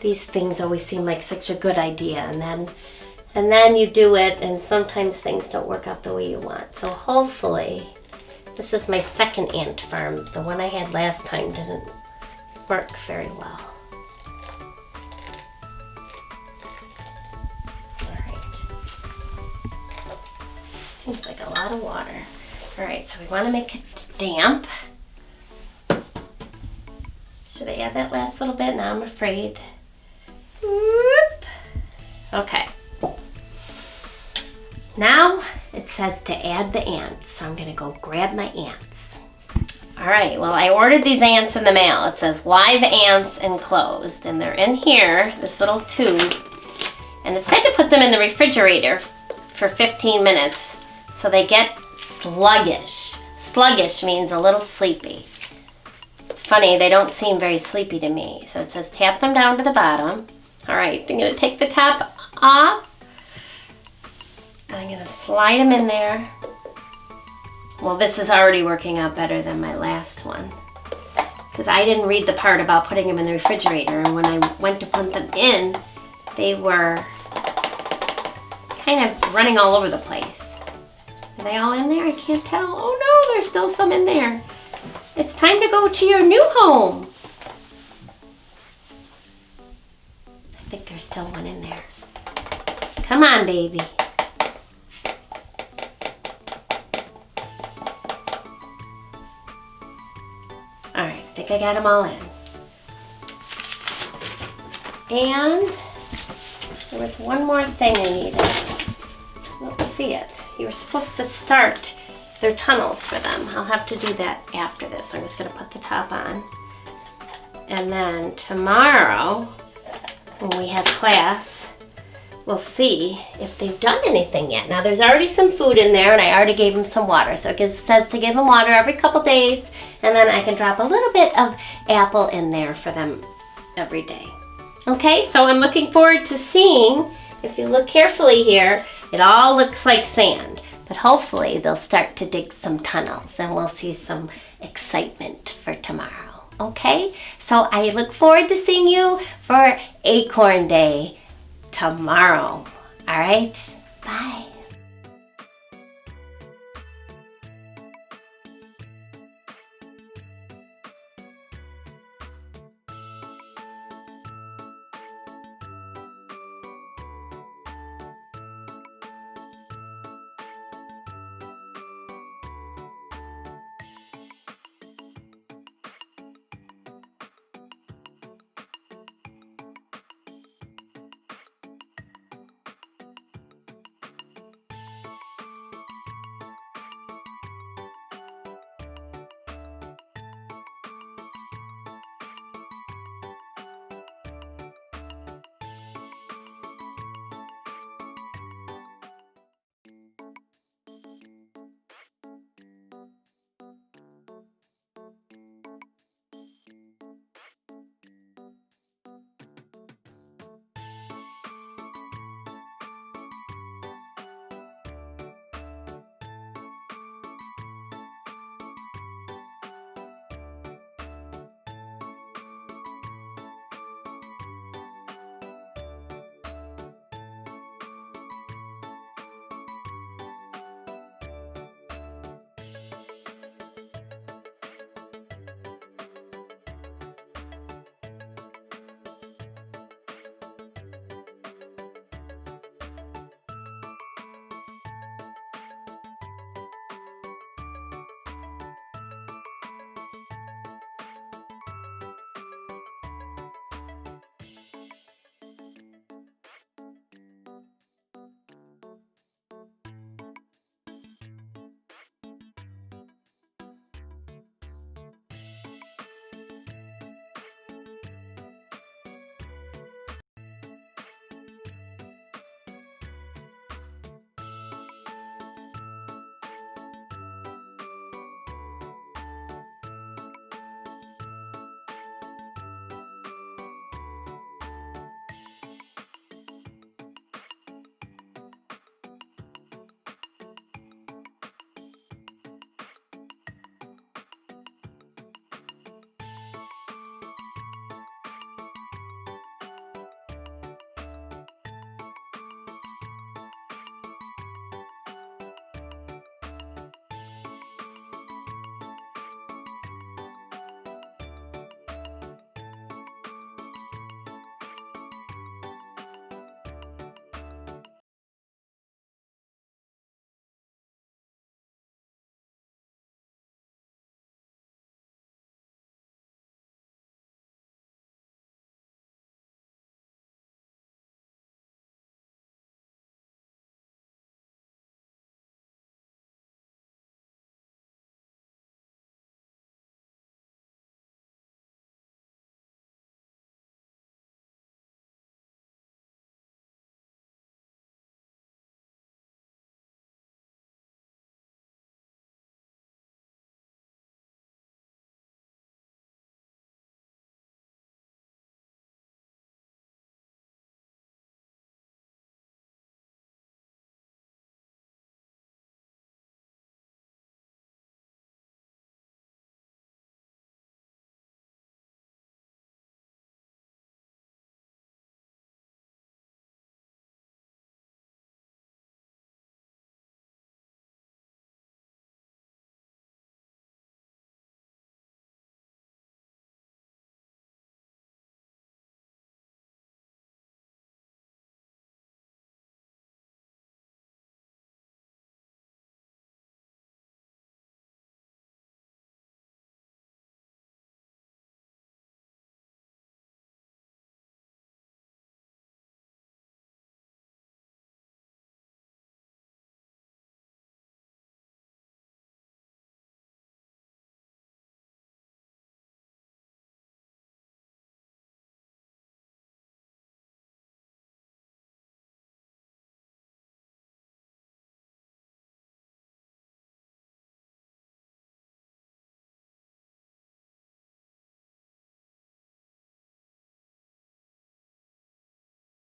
These things always seem like such a good idea, and then you do it, and sometimes things don't work out the way you want. So hopefully, this is my second ant farm. The one I had last time didn't work very well. Alright. Seems like a lot of water. Alright, so we want to make it damp. Should I add that last little bit? Now I'm afraid. Whoop. Okay. Now it says to add the ants, so I'm gonna go grab my ants. All right, well, I ordered these ants in the mail. It says live ants enclosed, and they're in here, this little tube. And it said to put them in the refrigerator for 15 minutes so they get sluggish. Sluggish means a little sleepy. Funny, they don't seem very sleepy to me. So it says tap them down to the bottom. All right, I'm gonna take the top off. I'm gonna slide them in there. Well, this is already working out better than my last one. Because I didn't read the part about putting them in the refrigerator, and when I went to put them in, they were kind of running all over the place. Are they all in there? I can't tell. Oh no, there's still some in there. It's time to go to your new home. I think there's still one in there. Come on, baby. All right, I think I got them all in. And there was one more thing I needed. I don't see it. You were supposed to start their tunnels for them. I'll have to do that after this. I'm just going to put the top on. And then tomorrow, when we have class, we'll see if they've done anything yet. Now, there's already some food in there, and I already gave them some water. So it says to give them water every couple days, and then I can drop a little bit of apple in there for them every day. Okay, so I'm looking forward to seeing, if you look carefully here, it all looks like sand. But hopefully they'll start to dig some tunnels, and we'll see some excitement for tomorrow. Okay, so I look forward to seeing you for Acorn Day tomorrow. All right, bye.